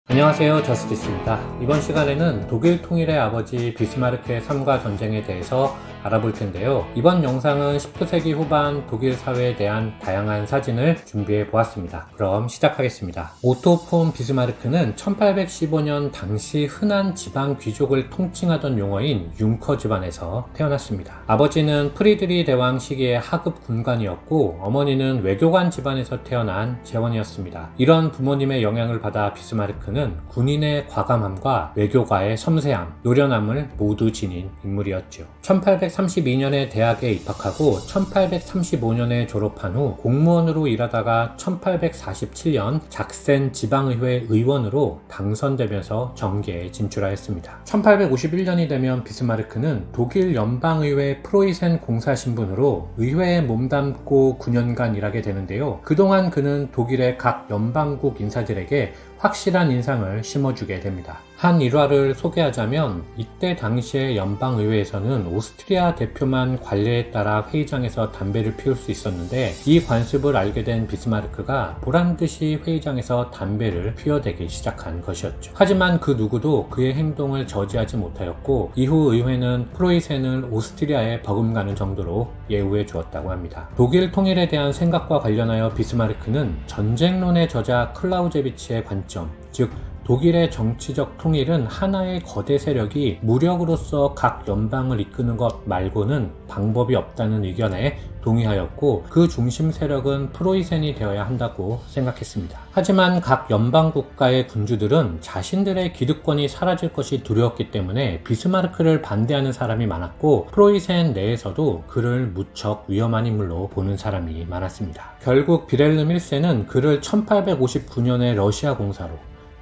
안녕하세요, 저스티스입니다. 이번 시간에는 독일 통일의 아버지 비스마르크의 삶과 전쟁에 대해서 알아볼 텐데요. 이번 영상은 19세기 후반 독일 사회에 대한 다양한 사진을 준비해 보았습니다. 그럼 시작하겠습니다. 오토 폰 비스마르크는 1815년 당시 흔한 지방 귀족을 통칭하던 용어인 융커 집안에서 태어났습니다. 아버지는 프리드리 대왕 시기의 하급 군관이었고 어머니는 외교관 집안에서 태어난 재원이었습니다. 이런 부모님의 영향을 받아 비스마르크는 군인의 과감함과 외교가의 섬세함, 노련함을 모두 지닌 인물이었죠. 1832년에 대학에 입학하고 1835년에 졸업한 후 공무원으로 일하다가 1847년 작센 지방의회 의원으로 당선되면서 정계에 진출하였습니다. 1851년이 되면 비스마르크는 독일 연방의회 프로이센 공사 신분으로 의회에 몸담고 9년간 일하게 되는데요. 그동안 그는 독일의 각 연방국 인사들에게 확실한 인상을 심어주게 됩니다. 한 일화를 소개하자면 이때 당시의 연방의회에서는 오스트리아 대표만 관례에 따라 회의장에서 담배를 피울 수 있었는데 이 관습을 알게 된 비스마르크가 보란듯이 회의장에서 담배를 피워대기 시작한 것이었죠. 하지만 그 누구도 그의 행동을 저지하지 못하였고 이후 의회는 프로이센을 오스트리아에 버금가는 정도로 예우해 주었다고 합니다. 독일 통일에 대한 생각과 관련하여 비스마르크는 전쟁론의 저자 클라우제비치의 관점, 즉 독일의 정치적 통일은 하나의 거대 세력이 무력으로서 각 연방을 이끄는 것 말고는 방법이 없다는 의견에 동의하였고 그 중심 세력은 프로이센이 되어야 한다고 생각했습니다. 하지만 각 연방 국가의 군주들은 자신들의 기득권이 사라질 것이 두려웠기 때문에 비스마르크를 반대하는 사람이 많았고 프로이센 내에서도 그를 무척 위험한 인물로 보는 사람이 많았습니다. 결국 비렐름 1세는 그를 1859년에 러시아 공사로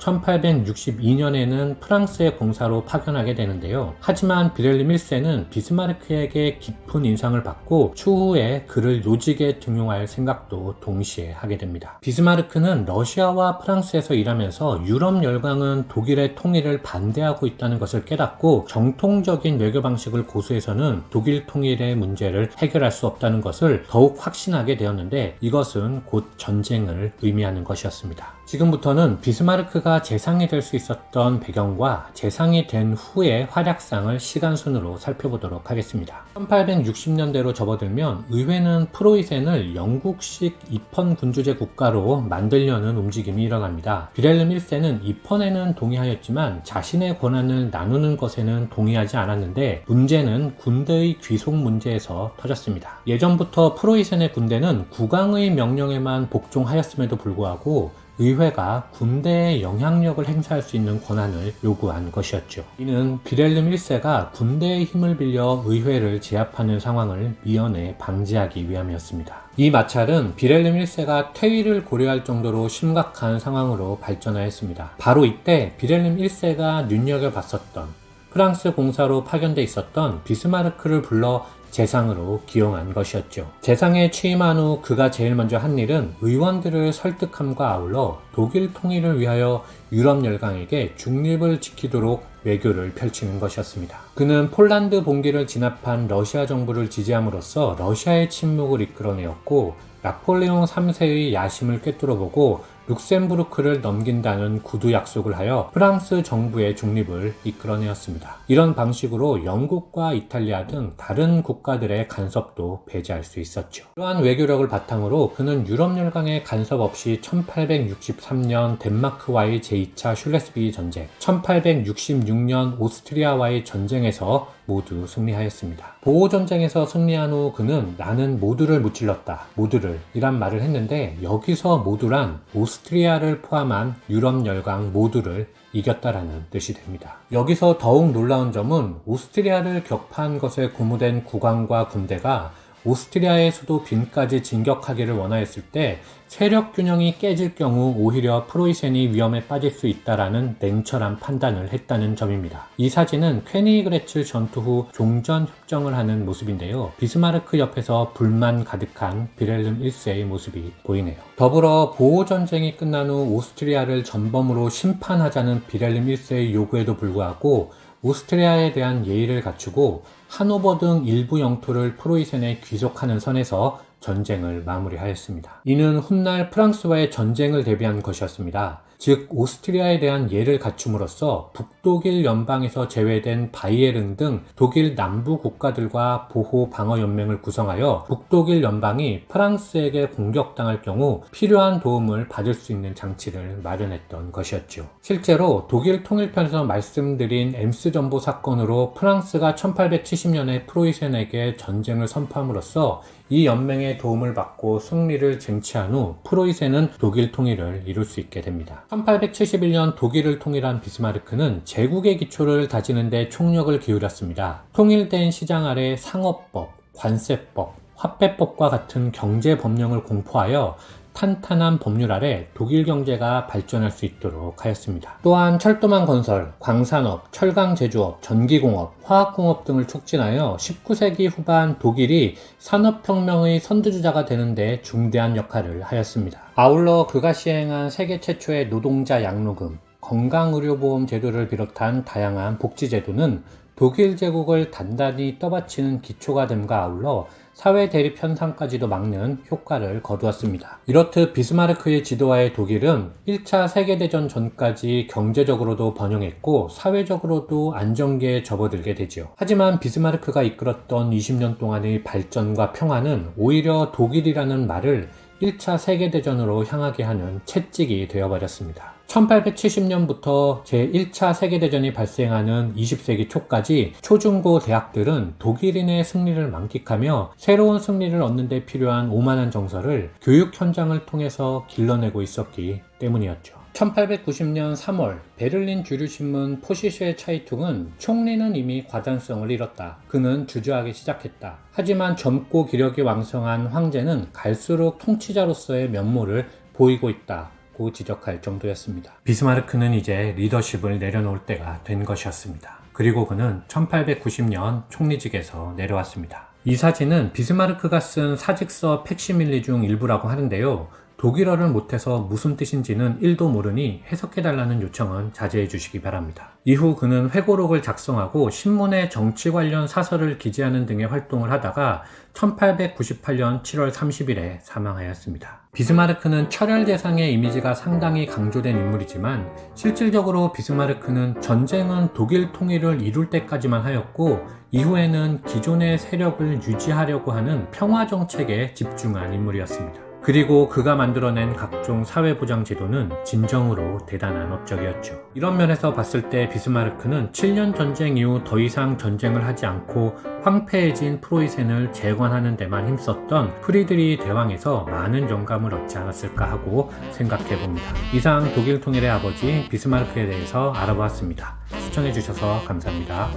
1862년에는 프랑스의 공사로 파견하게 되는데요. 하지만 비렐름 1세는 비스마르크에게 깊은 인상을 받고 추후에 그를 요직에 등용할 생각도 동시에 하게 됩니다. 비스마르크는 러시아와 프랑스에서 일하면서 유럽 열강은 독일의 통일을 반대하고 있다는 것을 깨닫고 정통적인 외교 방식을 고수해서는 독일 통일의 문제를 해결할 수 없다는 것을 더욱 확신하게 되었는데 이것은 곧 전쟁을 의미하는 것이었습니다. 지금부터는 비스마르크가 재상이 될 수 있었던 배경과 재상이 된 후의 활약상을 시간순으로 살펴보도록 하겠습니다. 1860년대로 접어들면 의회는 프로이센을 영국식 입헌 군주제 국가로 만들려는 움직임이 일어납니다. 비렐름 1세는 입헌에는 동의하였지만 자신의 권한을 나누는 것에는 동의하지 않았는데 문제는 군대의 귀속 문제에서 터졌습니다. 예전부터 프로이센의 군대는 국왕의 명령에만 복종하였음에도 불구하고 의회가 군대의 영향력을 행사할 수 있는 권한을 요구한 것이었죠. 이는 비렐름 1세가 군대의 힘을 빌려 의회를 제압하는 상황을 미연에 방지하기 위함이었습니다. 이 마찰은 비렐름 1세가 퇴위를 고려할 정도로 심각한 상황으로 발전하였습니다. 바로 이때 비렐름 1세가 눈여겨봤었던 프랑스 공사로 파견돼 있었던 비스마르크를 불러 재상으로 기용한 것이었죠. 재상에 취임한 후 그가 제일 먼저 한 일은 의원들을 설득함과 아울러 독일 통일을 위하여 유럽 열강에게 중립을 지키도록 외교를 펼치는 것이었습니다. 그는 폴란드 봉기를 진압한 러시아 정부를 지지함으로써 러시아의 침묵을 이끌어내었고 나폴레옹 3세의 야심을 꿰뚫어보고 룩셈부르크를 넘긴다는 구두 약속을 하여 프랑스 정부의 중립을 이끌어내었습니다. 이런 방식으로 영국과 이탈리아 등 다른 국가들의 간섭도 배제할 수 있었죠. 이러한 외교력을 바탕으로 그는 유럽 열강의 간섭 없이 1863년 덴마크와의 제2차 슐레스비히 전쟁, 1866년 오스트리아와의 전쟁에서 모두 승리하였습니다. 보호전쟁에서 승리한 후 그는 나는 모두를 무찔렀다. 모두를 이란 말을 했는데 여기서 모두란 오스트리아를 포함한 유럽 열강 모두를 이겼다라는 뜻이 됩니다. 여기서 더욱 놀라운 점은 오스트리아를 격파한 것에 고무된 국왕과 군대가 오스트리아의 수도 빈까지 진격하기를 원하였을 때 세력 균형이 깨질 경우 오히려 프로이센이 위험에 빠질 수 있다라는 냉철한 판단을 했다는 점입니다. 이 사진은 퀘니그레츠 전투 후 종전 협정을 하는 모습인데요. 비스마르크 옆에서 불만 가득한 비렐름 1세의 모습이 보이네요. 더불어 보호전쟁이 끝난 후 오스트리아를 전범으로 심판하자는 비렐름 1세의 요구에도 불구하고 오스트리아에 대한 예의를 갖추고 하노버 등 일부 영토를 프로이센에 귀속하는 선에서 전쟁을 마무리하였습니다. 이는 훗날 프랑스와의 전쟁을 대비한 것이었습니다. 즉 오스트리아에 대한 예를 갖춤으로써 북독일 연방에서 제외된 바이에른 등 독일 남부 국가들과 보호 방어 연맹을 구성하여 북독일 연방이 프랑스에게 공격당할 경우 필요한 도움을 받을 수 있는 장치를 마련했던 것이었죠. 실제로 독일 통일편에서 말씀드린 엠스 전보 사건으로 프랑스가 1870년에 프로이센에게 전쟁을 선포함으로써 이 연맹의 도움을 받고 승리를 쟁취한 후 프로이센은 독일 통일을 이룰 수 있게 됩니다. 1871년 독일을 통일한 비스마르크는 제국의 기초를 다지는 데 총력을 기울였습니다. 통일된 시장 아래 상업법, 관세법, 화폐법과 같은 경제 법령을 공포하여 탄탄한 법률 아래 독일 경제가 발전할 수 있도록 하였습니다. 또한 철도망 건설, 광산업, 철강 제조업, 전기공업, 화학공업 등을 촉진하여 19세기 후반 독일이 산업혁명의 선두주자가 되는 데 중대한 역할을 하였습니다. 아울러 그가 시행한 세계 최초의 노동자 양로금, 건강의료보험 제도를 비롯한 다양한 복지제도는 독일 제국을 단단히 떠받치는 기초가 됨과 아울러 사회 대립 현상까지도 막는 효과를 거두었습니다. 이렇듯 비스마르크의 지도하에 독일은 1차 세계대전 전까지 경제적으로도 번영했고 사회적으로도 안정기에 접어들게 되죠. 하지만 비스마르크가 이끌었던 20년 동안의 발전과 평화는 오히려 독일이라는 말을 1차 세계대전으로 향하게 하는 채찍이 되어버렸습니다. 1870년부터 제1차 세계대전이 발생하는 20세기 초까지 초중고 대학들은 독일인의 승리를 만끽하며 새로운 승리를 얻는 데 필요한 오만한 정서를 교육 현장을 통해서 길러내고 있었기 때문이었죠. 1890년 3월 베를린 주류신문 포시쉐 차이퉁은 총리는 이미 과단성을 잃었다. 그는 주저하기 시작했다. 하지만 젊고 기력이 왕성한 황제는 갈수록 통치자로서의 면모를 보이고 있다. 고 지적할 정도였습니다. 비스마르크는 이제 리더십을 내려놓을 때가 된 것이었습니다. 그리고 그는 1890년 총리직에서 내려왔습니다. 이 사진은 비스마르크가 쓴 사직서 팩시밀리 중 일부라고 하는데요. 독일어를 못해서 무슨 뜻인지는 1도 모르니 해석해달라는 요청은 자제해 주시기 바랍니다. 이후 그는 회고록을 작성하고 신문에 정치 관련 사설을 기재하는 등의 활동을 하다가 1898년 7월 30일에 사망하였습니다. 비스마르크는 철혈 대상의 이미지가 상당히 강조된 인물이지만 실질적으로 비스마르크는 전쟁은 독일 통일을 이룰 때까지만 하였고 이후에는 기존의 세력을 유지하려고 하는 평화 정책에 집중한 인물이었습니다. 그리고 그가 만들어낸 각종 사회보장 제도는 진정으로 대단한 업적이었죠. 이런 면에서 봤을 때 비스마르크는 7년 전쟁 이후 더 이상 전쟁을 하지 않고 황폐해진 프로이센을 재건하는 데만 힘썼던 프리드리 대왕에서 많은 영감을 얻지 않았을까 하고 생각해봅니다. 이상 독일 통일의 아버지 비스마르크에 대해서 알아보았습니다. 시청해주셔서 감사합니다.